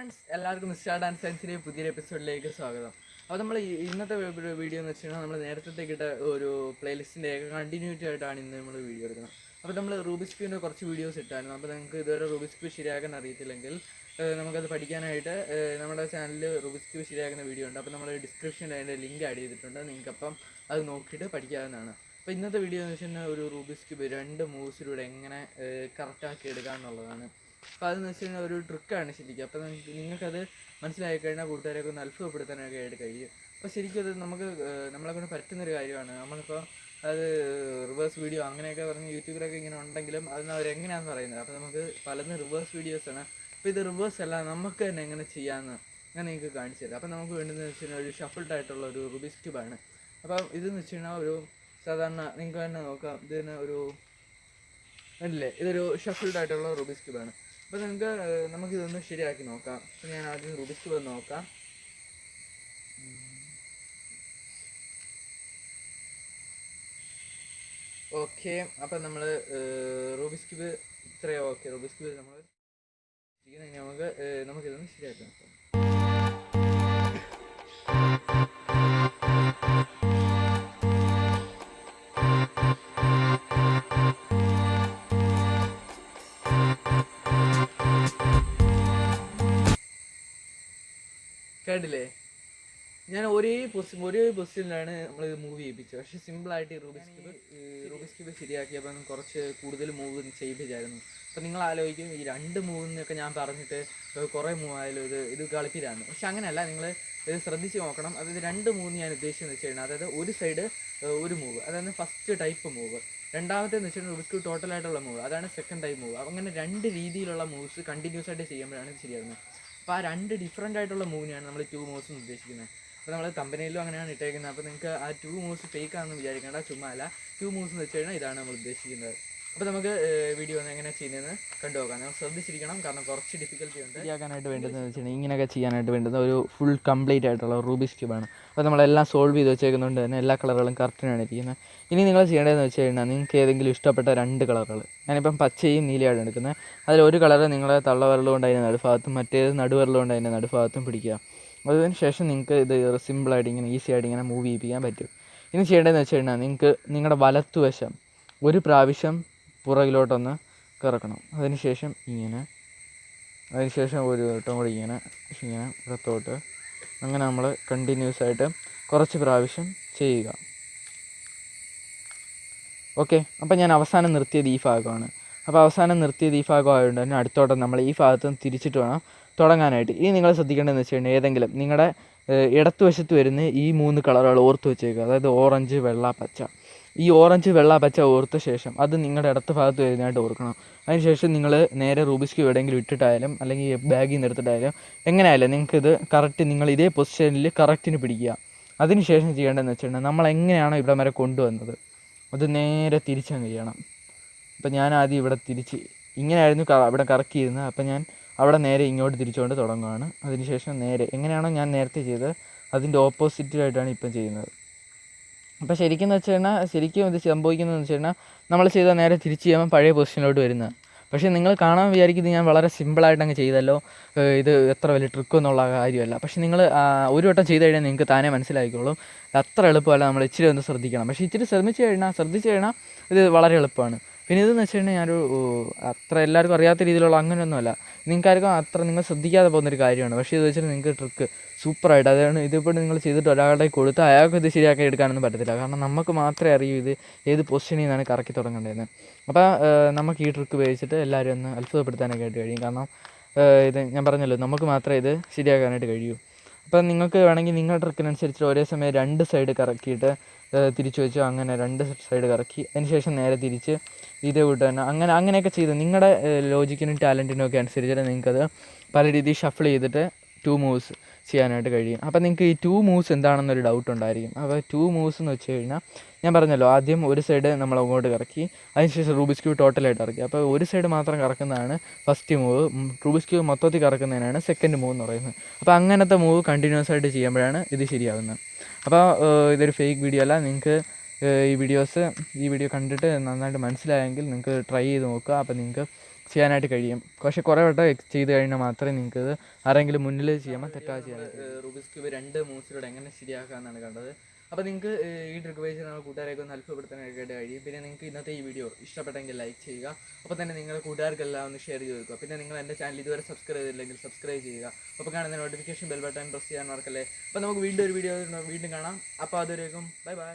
Friends, എല്ലാവർക്കും mister dance സയൻസിൻ്റെ പുതിയൊരു എപ്പിസോഡിലേക്ക് സ്വാഗതം. അപ്പോൾ നമ്മൾ ഇന്നത്തെ വീഡിയോ എന്ന് വെച്ച് കഴിഞ്ഞാൽ നമ്മൾ നേരത്തേക്കിട്ട ഒരു പ്ലേലിസ്റ്റിൻ്റെ കണ്ടിന്യൂറ്റി ആയിട്ടാണ് ഇന്ന് നമ്മൾ വീഡിയോ എടുക്കുന്നത്. അപ്പോൾ നമ്മൾ റൂബിക്സ് ക്യൂബിൻ്റെ കുറച്ച് വീഡിയോസ് ഇട്ടായിരുന്നു. അപ്പോൾ നിങ്ങൾക്ക് ഇതുവരെ റൂബിക്സ് ക്യൂബ് ശരിയാക്കാൻ അറിയത്തില്ലെങ്കിൽ നമുക്കത് പഠിക്കാനായിട്ട് നമ്മുടെ ചാനലിൽ റൂബിക്സ് ക്യൂബ് ശരിയാക്കുന്ന വീഡിയോ ഉണ്ട്. അപ്പോൾ നമ്മൾ ഡിസ്ക്രിപ്ഷനിൽ അതിൻ്റെ ലിങ്ക് ആഡ് ചെയ്തിട്ടുണ്ട്. നിങ്ങൾക്കപ്പം അത് നോക്കിയിട്ട് പഠിക്കാവുന്നതാണ്. അപ്പോൾ ഇന്നത്തെ വീഡിയോ എന്ന് വെച്ച് കഴിഞ്ഞാൽ ഒരു റൂബിക്സ് ക്യൂബ് 2 മൂവ്സിലൂടെ എങ്ങനെ കറക്റ്റാക്കി എടുക്കുക എന്നുള്ളതാണ്. അപ്പോൾ അതെന്ന് വെച്ച് കഴിഞ്ഞാൽ ഒരു ട്രിക്കാണ് ശരിക്കും. അപ്പോൾ നിങ്ങൾക്കത് മനസ്സിലായി കഴിഞ്ഞാൽ കൂട്ടുകാരെയൊക്കെ ഒന്ന് അത്ഭുതപ്പെടുത്താനൊക്കെ ആയിട്ട് കഴിയും. അപ്പോൾ ശരിക്കും അത് നമ്മളെ കൊണ്ട് പറ്റുന്നൊരു കാര്യമാണ്. നമ്മളിപ്പോൾ അത് റിവേഴ്സ് വീഡിയോ അങ്ങനെയൊക്കെ പറഞ്ഞ് യൂട്യൂബിലൊക്കെ ഇങ്ങനെ ഉണ്ടെങ്കിലും അതിന് അവരെങ്ങനെയാണെന്ന് പറയുന്നത്. അപ്പോൾ നമുക്ക് പലതും റിവേഴ്സ് വീഡിയോസാണ്. അപ്പോൾ ഇത് റിവേഴ്സ് അല്ല, നമുക്ക് തന്നെ എങ്ങനെ ചെയ്യാമെന്ന് ഞാൻ നിങ്ങൾക്ക് കാണിച്ചു തരാം. അപ്പോൾ നമുക്ക് വേണ്ടതെന്ന് വെച്ച് കഴിഞ്ഞാൽ ഒരു ഷഫിൾഡ് ആയിട്ടുള്ള ഒരു റൂബിക്സ് ക്യൂബാണ്. അപ്പം ഇതെന്ന് വെച്ച് കഴിഞ്ഞാൽ ഒരു സാധാരണ നിങ്ങൾക്ക് തന്നെ നോക്കാം, ഇതിന് ഒരു അല്ലേ, ഇതൊരു ഷഫിൾഡ് ആയിട്ടുള്ള റൂബിക്സ് ക്യൂബാണ്. അപ്പോൾ നമുക്കിതൊന്ന് ശരിയാക്കി നോക്കാം. അപ്പോൾ ഞാൻ ആദ്യം റൂബിക്സ് ക്യൂബ് നോക്കാം. ഓക്കെ, അപ്പം നമ്മൾ റൂബിക്സ് ക്യൂബ് ഇത്രയോ ഓക്കെ. റൂബിക്സ് ക്യൂബ് നമുക്കിതൊന്ന് ശരിയാക്കി നോക്കാം. കേട്ടില്ലേ, ഞാൻ ഒരേ പൊസിഷനിലാണ് നമ്മൾ മൂവ് ചെയ്യിപ്പിച്ചത്. പക്ഷേ സിമ്പിളായിട്ട് റൂബിക്സ് ക്യൂബ് ശരിയാക്കിയപ്പോൾ കുറച്ച് കൂടുതൽ മൂവ് ചെയ്യിപ്പിച്ചായിരുന്നു. അപ്പോൾ നിങ്ങൾ ആലോചിക്കും, ഈ 2 മൂവെന്നൊക്കെ ഞാൻ പറഞ്ഞിട്ട് കുറേ മൂവ് ആയാലും ഇത് കളിപ്പിലാണ്. പക്ഷെ അങ്ങനെയല്ല, നിങ്ങൾ ഇത് ശ്രദ്ധിച്ച് നോക്കണം. അതായത് 2 മൂവ് ഞാൻ ഉദ്ദേശിച്ചതെന്ന് വെച്ച് കഴിഞ്ഞാൽ, അതായത് ഒരു സൈഡ് ഒരു മൂവ്, അതായത് ഫസ്റ്റ് ടൈപ്പ് മൂവ്. രണ്ടാമത്തേന്ന് വെച്ചാൽ റൂബിക്സ് ക്യൂബ് ടോട്ടലായിട്ടുള്ള മൂവ്, അതാണ് സെക്കൻഡ് ടൈപ്പ് മൂവ്. അപ്പോൾ അങ്ങനെ 2 രീതിയിലുള്ള മൂവ്സ് കണ്ടിന്യൂസ് ആയിട്ട് ചെയ്യുമ്പോഴാണ് ഇത് ശരിയാകുന്നത്. അപ്പോൾ ആ 2 ഡിഫറൻ്റ് ആയിട്ടുള്ള മൂവിനെയാണ് നമ്മൾ 2 മൂവ്സ് എന്ന് ഉദ്ദേശിക്കുന്നത്. അപ്പോൾ നമ്മൾ തമ്പനയിലും അങ്ങനെയാണ് ഇട്ടേക്കുന്നത്. അപ്പോൾ നിങ്ങൾക്ക് ആ 2 മൂവ്സ് ഫേക്ക് ആണെന്ന് വിചാരിക്കേണ്ട, ചുമ്മാ അല്ല. 2 മൂവ്സ് എന്ന് വെച്ച് കഴിഞ്ഞാൽ ഇതാണ് നമ്മൾ ഉദ്ദേശിക്കുന്നത്. അപ്പോൾ നമുക്ക് വീഡിയോ ഒന്ന് എങ്ങനെ ചെയ്യുന്നതെന്ന് കണ്ടുപോകാം. നമ്മൾ ശ്രദ്ധിച്ചിരിക്കണം, കാരണം കുറച്ച് ഡിഫിക്കൽറ്റി ഉണ്ട്. ശരിയാക്കാനായിട്ട് വേണ്ടതെന്ന് വെച്ചിട്ടുണ്ടെങ്കിൽ ഇങ്ങനെയൊക്കെ ചെയ്യാനായിട്ട് വേണ്ടുന്ന ഒരു ഫുൾ കംപ്ലീറ്റ് ആയിട്ടുള്ള റൂബിക്സ് ക്യൂബാണ്. അപ്പോൾ നമ്മളെല്ലാം സോൾവ് ചെയ്ത് വെച്ചേക്കുന്നതുകൊണ്ട് തന്നെ എല്ലാ കളറുകളും കറക്റ്റിനാണ് ഇരിക്കുന്നത്. ഇനി നിങ്ങൾ ചെയ്യേണ്ടതെന്ന് വെച്ച് കഴിഞ്ഞാൽ, നിങ്ങൾക്ക് ഏതെങ്കിലും ഇഷ്ടപ്പെട്ട 2 കളറുകൾ, ഞാനിപ്പം പച്ചയും നീലയാണ് എടുക്കുന്നത്. അതിലൊരു കളറ് നിങ്ങളെ തള്ളവിരലുകൊണ്ട് അതിൻ്റെ നടുഭാഗത്തും മറ്റേത് നടുവിരലുകൊണ്ട് അതിൻ്റെ നടുഭാഗത്തും പിടിക്കുക. അതിന് ശേഷം നിങ്ങൾക്ക് ഇത് സിമ്പിളായിട്ട് ഇങ്ങനെ ഈസി ആയിട്ട് ഇങ്ങനെ മൂവ് ചെയ്യിപ്പിക്കാൻ പറ്റും. ഇനി ചെയ്യേണ്ടതെന്ന് വെച്ച് കഴിഞ്ഞാൽ, നിങ്ങൾക്ക് നിങ്ങളുടെ വലത്തുവശം ഒരു പ്രാവശ്യം പുറകിലോട്ടൊന്ന് കറക്കണം. അതിനുശേഷം ഇങ്ങനെ, അതിനുശേഷം ഒരു വട്ടം കൂടി ഇങ്ങനെ ഇടത്തോട്ട്, അങ്ങനെ നമ്മൾ കണ്ടിന്യൂസ് ആയിട്ട് കുറച്ച് പ്രാവശ്യം ചെയ്യുക. ഓക്കെ, അപ്പോൾ ഞാൻ അവസാനം നിർത്തിയത് ഈ ഭാഗമാണ്. അപ്പോൾ അവസാനം നിർത്തിയത് ഈ ഭാഗമായതുകൊണ്ട് തന്നെ അടുത്തോട്ടം നമ്മൾ ഈ ഭാഗത്ത് നിന്ന് തിരിച്ചിട്ട് വേണം തുടങ്ങാനായിട്ട്. ഇനി നിങ്ങൾ ശ്രദ്ധിക്കേണ്ടതെന്ന് വെച്ച് കഴിഞ്ഞാൽ, ഏതെങ്കിലും നിങ്ങളുടെ ഇടത്തുവശത്ത് വരുന്ന ഈ 3 കളറുകൾ ഓർത്ത് വെച്ചേക്കുക. അതായത് ഓറഞ്ച്, വെള്ള, പച്ച. ഈ ഓറഞ്ച്, വെള്ള, പച്ച ഓർത്ത ശേഷം അത് നിങ്ങളുടെ ഇടത്ത് ഭാഗത്ത് വരുന്നതായിട്ട് ഓർക്കണം. അതിനുശേഷം നിങ്ങൾ നേരെ റൂബിക്സ് ക്യൂബ് എവിടെയെങ്കിലും ഇട്ടിട്ടായാലും അല്ലെങ്കിൽ ബാഗിൽ നിന്ന് എടുത്തിട്ടായാലും എങ്ങനെയായാലും നിങ്ങൾക്കിത് കറക്റ്റ് നിങ്ങൾ ഇതേ പൊസിഷനിൽ കറക്റ്റിന് പിടിക്കുക. അതിനുശേഷം ചെയ്യേണ്ടതെന്ന് വെച്ചിട്ടുണ്ടെങ്കിൽ, നമ്മൾ എങ്ങനെയാണോ ഇവിടെ വരെ കൊണ്ടുവന്നത് അത് നേരെ തിരിച്ചങ്ങ് ചെയ്യണം. അപ്പം ഞാൻ ആദ്യം ഇവിടെ തിരിച്ച് ഇങ്ങനെയായിരുന്നു ഇവിടെ കറക്കിയിരുന്നത്. അപ്പം ഞാൻ അവിടെ നേരെ ഇങ്ങോട്ട് തിരിച്ചുകൊണ്ട് തുടങ്ങുകയാണ്. അതിനുശേഷം നേരെ എങ്ങനെയാണോ ഞാൻ നേരത്തെ ചെയ്തത് അതിൻ്റെ ഓപ്പോസിറ്റായിട്ടാണ് ഇപ്പം ചെയ്യുന്നത്. അപ്പോൾ ശരിക്കും എന്ന് വെച്ച് കഴിഞ്ഞാൽ, ശരിക്കും ഇത് സംഭവിക്കുന്നതെന്ന് വെച്ച് കഴിഞ്ഞാൽ, നമ്മൾ ചെയ്താൽ നേരെ തിരിച്ച് ചെയ്യുമ്പോൾ പഴയ പൊസിഷനിലോട്ട് വരുന്നത്. പക്ഷേ നിങ്ങൾ കാണാൻ വിചാരിക്കുന്നത് ഞാൻ വളരെ സിമ്പിളായിട്ട് അങ്ങ് ചെയ്തല്ലോ, ഇത് എത്ര വലിയ ട്രിക്കൊന്നുള്ള കാര്യമല്ല. പക്ഷേ നിങ്ങൾ ഒരു വട്ടം ചെയ്ത് കഴിഞ്ഞാൽ നിങ്ങൾക്ക് താനേ മനസ്സിലാക്കിക്കോളും. അത്ര എളുപ്പമല്ല, നമ്മൾ ഇച്ചിരി ഒന്ന് ശ്രദ്ധിക്കണം. പക്ഷേ ഇച്ചിരി ശ്രദ്ധിച്ച് കഴിഞ്ഞാൽ ഇത് വളരെ എളുപ്പമാണ്. പിന്നെ ഇതെന്ന് വെച്ച് കഴിഞ്ഞാൽ, ഞാനൊരു അത്ര എല്ലാവർക്കും അറിയാത്ത രീതിയിലുള്ള അങ്ങനെയൊന്നുമല്ല, നിങ്ങൾക്കാർക്കും അത്ര നിങ്ങൾ ശ്രദ്ധിക്കാതെ പോകുന്നൊരു കാര്യമാണ്. പക്ഷേ ഇത് വെച്ചിട്ട് നിങ്ങൾക്ക് ട്രിക്ക് സൂപ്പറായിട്ട്, അതാണ് ഇതിപ്പോൾ നിങ്ങൾ ചെയ്തിട്ട് ഒരാളുടെ കൊടുത്ത് അയാൾക്ക് ഇത് ശരിയാക്കി എടുക്കാനൊന്നും പറ്റത്തില്ല. കാരണം നമുക്ക് മാത്രമേ അറിയൂ ഇത് ഏത് പൊസിഷനിൽ നിന്നാണ് കറക്കി തുടങ്ങേണ്ടതെന്ന്. അപ്പോൾ നമുക്ക് ഈ ട്രിക്ക് ഉപയോഗിച്ചിട്ട് എല്ലാവരും ഒന്ന് അത്ഭുതപ്പെടുത്താനൊക്കെ ആയിട്ട് കഴിയും. കാരണം ഇത് ഞാൻ പറഞ്ഞല്ലോ, നമുക്ക് മാത്രമേ ഇത് ശരിയാക്കാനായിട്ട് കഴിയൂ. അപ്പം നിങ്ങൾക്ക് വേണമെങ്കിൽ നിങ്ങളുടെ ട്രിക്കിനനുസരിച്ച് ഒരേ സമയം 2 സൈഡ് കറക്കിയിട്ട് തിരിച്ചു വെച്ചു, അങ്ങനെ 2 സൈഡ് കറക്കി അതിനുശേഷം നേരെ തിരിച്ച് ഇതേ കൂട്ട് തന്നെ അങ്ങനെയൊക്കെ ചെയ്ത് നിങ്ങളുടെ ലോജിക്കിനും ടാലൻറ്റിനും ഒക്കെ അനുസരിച്ചിട്ട് നിങ്ങൾക്കത് പല രീതിയിൽ ഷഫിൾ ചെയ്തിട്ട് 2 മൂവ്സ് ചെയ്യാനായിട്ട് കഴിയും. അപ്പോൾ നിങ്ങൾക്ക് ഈ 2 മൂവ്സ് എന്താണെന്നൊരു ഡൗട്ട് ഉണ്ടായിരിക്കും. അപ്പോൾ 2 മൂവ്സ് എന്ന് വെച്ച് കഴിഞ്ഞാൽ, ഞാൻ പറഞ്ഞല്ലോ, ആദ്യം ഒരു സൈഡ് നമ്മൾ അങ്ങോട്ട് കറക്കി, അതിനുശേഷം റൂബിക്സ് ക്യൂബ് ടോട്ടലായിട്ട് ഇറക്കി. അപ്പോൾ ഒരു സൈഡ് മാത്രം കറക്കുന്നതാണ് ഫസ്റ്റ് മൂവ്, റൂബിക്സ് ക്യൂബ് മൊത്തത്തിൽ കറക്കുന്നതിനാണ് സെക്കൻഡ് മൂവ് എന്ന് പറയുന്നത്. അപ്പോൾ അങ്ങനത്തെ മൂവ് കണ്ടിന്യൂസ് ആയിട്ട് ചെയ്യുമ്പോഴാണ് ഇത് ശരിയാകുന്നത്. അപ്പോൾ ഇതൊരു ഫേക്ക് വീഡിയോ അല്ല. നിങ്ങൾക്ക് ഈ വീഡിയോ കണ്ടിട്ട് നന്നായിട്ട് മനസ്സിലായെങ്കിൽ നിങ്ങൾക്ക് ട്രൈ ചെയ്ത് നോക്കുക. അപ്പോൾ നിങ്ങൾക്ക് ചെയ്യാനായിട്ട് കഴിയും. പക്ഷേ കുറേ വട്ടം ചെയ്ത് കഴിഞ്ഞാൽ മാത്രമേ നിങ്ങൾക്ക് ഇത് ആരെങ്കിലും മുന്നിൽ ചെയ്യുമ്പോൾ തെറ്റാതെ ചെയ്യാനായിട്ട് റൂബിക്സ് ക്യൂബ് 2 മൂവ്സിലൂടെ എങ്ങനെ ശരിയാക്കാമെന്നാണ് കണ്ടത്. അപ്പോൾ നിങ്ങൾക്ക് ഈ ട്രിക്ക് ഉപയോഗിച്ച് നമ്മൾ കൂട്ടുകാരെയൊക്കെ ഒന്ന് അത്ഭുതപ്പെടുത്താനായിട്ട് കഴിയും. പിന്നെ നിങ്ങൾക്ക് ഇന്നത്തെ ഈ വീഡിയോ ഇഷ്ടപ്പെട്ടെങ്കിൽ ലൈക്ക് ചെയ്യുക. അപ്പോൾ തന്നെ നിങ്ങളുടെ കൂട്ടുകാർക്കെല്ലാം ഒന്ന് ഷെയർ ചെയ്ത് കൊടുക്കുക. പിന്നെ നിങ്ങൾ എൻ്റെ ചാനൽ ഇതുവരെ സബ്സ്ക്രൈബ് ചെയ്തില്ലെങ്കിൽ സബ്സ്ക്രൈബ് ചെയ്യുക. അപ്പോൾ കാണുന്ന നോട്ടിഫിക്കേഷൻ ബെൽ ബട്ടൺ പ്രസ് ചെയ്യാൻ മറക്കല്ലേ. അപ്പോൾ നമുക്ക് വീണ്ടും ഒരു വീഡിയോ വീണ്ടും കാണാം. അപ്പോൾ അതുവരേക്കും ബൈ ബൈ.